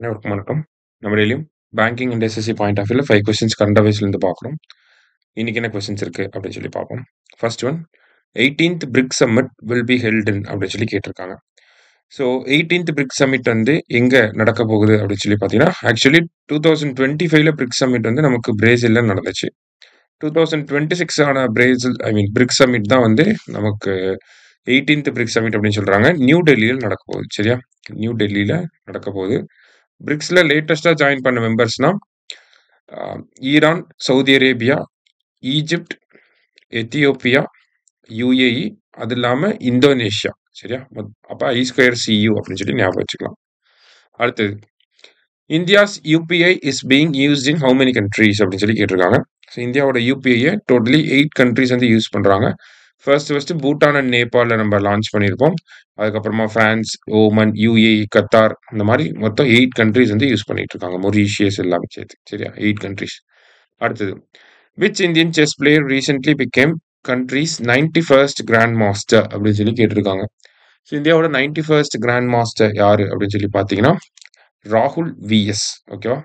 அனைவருக்கும் வணக்கம். நம்ம டெய்லியும் banking and SSC point of வியூல 5 கொஸ்டின்ஸ் கரண்ட் அஃபேர்ஸ்லேருந்து பார்க்குறோம். இன்னைக்கு என்ன கொஸ்டின்ஸ் இருக்கு அப்படின்னு சொல்லி பார்ப்போம். First one 18th BRICS summit will be held in அப்படின்னு சொல்லி கேட்டிருக்காங்க. ஸோ 18th பிரிக்ஸ் சம்மிட் வந்து எங்கே நடக்க போகுது அப்படின்னு சொல்லி பார்த்தீங்கன்னா ஆக்சுவலி 2025ல பிரிக்ஸ் சம்மிட் வந்து நமக்கு பிரேசில்ல நடந்துச்சு. 2026 ஆன பிரேசில் பிரிக்ஸ் சம்மிட் தான் வந்து நமக்கு 18th பிரிக்ஸ் சம்மிட் அப்படின்னு சொல்றாங்க. நியூ டெல்லியில் நடக்க போகுது. சரியா? நியூ டெல்லியில நடக்க போகுது. பிரிக்ஸ்ல லேட்டஸ்டா ஜாயின் பண்ண மெம்பர்ஸ்னா Iran, Saudi Arabia, Egypt, Ethiopia, UAE, அது இல்லாம இந்தோனேஷியா. சரியா? அப்ப I2 CU அப்படின்னு சொல்லி ஞாபகம் வச்சுக்கலாம். அடுத்தது India's UPI is being used in how many countries அப்படின்னு சொல்லி கேட்டிருக்காங்க. ஸோ இந்தியாவோட யூபிஐயை டோட்டலி 8 கண்ட்ரீஸ் வந்து யூஸ் பண்றாங்க. ஃபர்ஸ்ட் பூட்டான் அண்ட் நேபாளில் நம்ம லான்ச் பண்ணியிருப்போம். அதுக்கப்புறமா பிரான்ஸ், ஓமன், யுஏஇ, கத்தார், இந்த மாதிரி மொத்தம் 8 கண்ட்ரீஸ் வந்து யூஸ் பண்ணிட்டு இருக்காங்க. மொரீஷியஸ் எல்லாமே சேர்த்து. சரியா? 8 கண்ட்ரீஸ். அடுத்தது which Indian chess player recently became countries 91st grand master அப்படின்னு சொல்லி கேட்டிருக்காங்க. ஸோ இந்தியாவோட 91st கிராண்ட் மாஸ்டர் யாரு அப்படின்னு சொல்லி பார்த்தீங்கன்னா ராகுல் விஎஸ். ஓகேவா?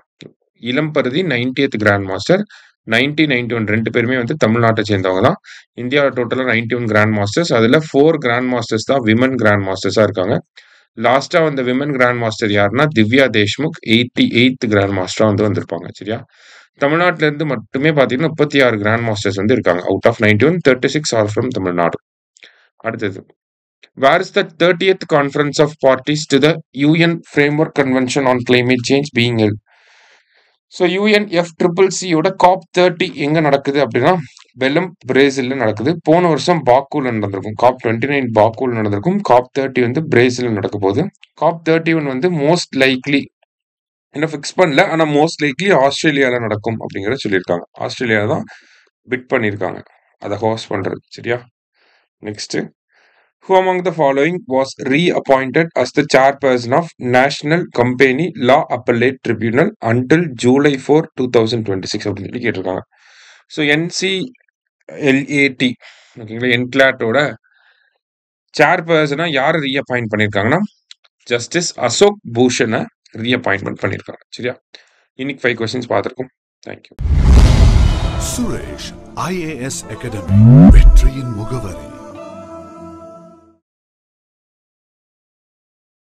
இளம்பருதி 90th கிராண்ட் மாஸ்டர், 91 ரெண்டு பேருமே வந்து தமிழ்நாட்டை சேர்ந்தவங்க தான். இந்தியாவில் டோட்டலாக 91 கிராண்ட் மாஸ்டர்ஸ். அதில் 4 கிராண்ட் மாஸ்டர்ஸ் தான் விமன் கிராண்ட் மாஸ்டர்ஸாக இருக்காங்க. லாஸ்ட்டாக வந்த விமன் கிராண்ட் மாஸ்டர் யாருன்னா திவ்யா தேஷ்முக் 88th கிராண்ட் மாஸ்டராக வந்து வந்திருப்பாங்க. சரியா? தமிழ்நாட்டில இருந்து மட்டுமே பார்த்தீங்கன்னா 36 கிராண்ட் மாஸ்டர்ஸ் வந்து இருக்காங்க. Out of 91, 36 are from Tamil Nadu. அடுத்தது where is the 30th conference of parties to the UN framework convention on climate change being held? So UNFCCCயோட COP30 எங்க நடக்குது அப்படின்னா பெலம், பிரேசில்ல நடக்குது. போன வருஷம் பாக்கூல நடந்திருக்கும். COP29 பாக்கூல நடந்திருக்கும். COP30 வந்து பிரேசில்ல நடக்க போகுது. COP31 வந்து மோஸ்ட் லைக்லி இன்னும் ஃபிக்ஸ் பண்ணல, ஆனா மோஸ்ட் லைக்லி ஆஸ்திரேலியால நடக்கும் அப்படிங்கிறத சொல்லியிருக்காங்க. ஆஸ்திரேலியா தான் பிட் பண்ணியிருக்காங்க அதை ஹோஸ்ட் பண்றது. சரியா? Next who among the following was reappointed as the chairperson of National Company Law Appellate Tribunal until July 4, 2026 அப்படின்னு சொல்லி கேட்டிருக்காங்க. ஸோ NCLAT ஓகேங்களா, என்கிளாட்டோட சேர்பர்சனா யார் ரீஅப்பாயிண்ட் பண்ணியிருக்காங்கன்னா ஜஸ்டிஸ் அசோக் பூஷனை ரீஅப்பாயின்மெண்ட் பண்ணியிருக்காங்க. சரியா? இன்னைக்கு 5 கொஸ்டின்ஸ் பார்த்துருக்கோம். தேங்க்யூ. சுரேஷ் IAS அகாடமி வெற்றியின் முகவரி.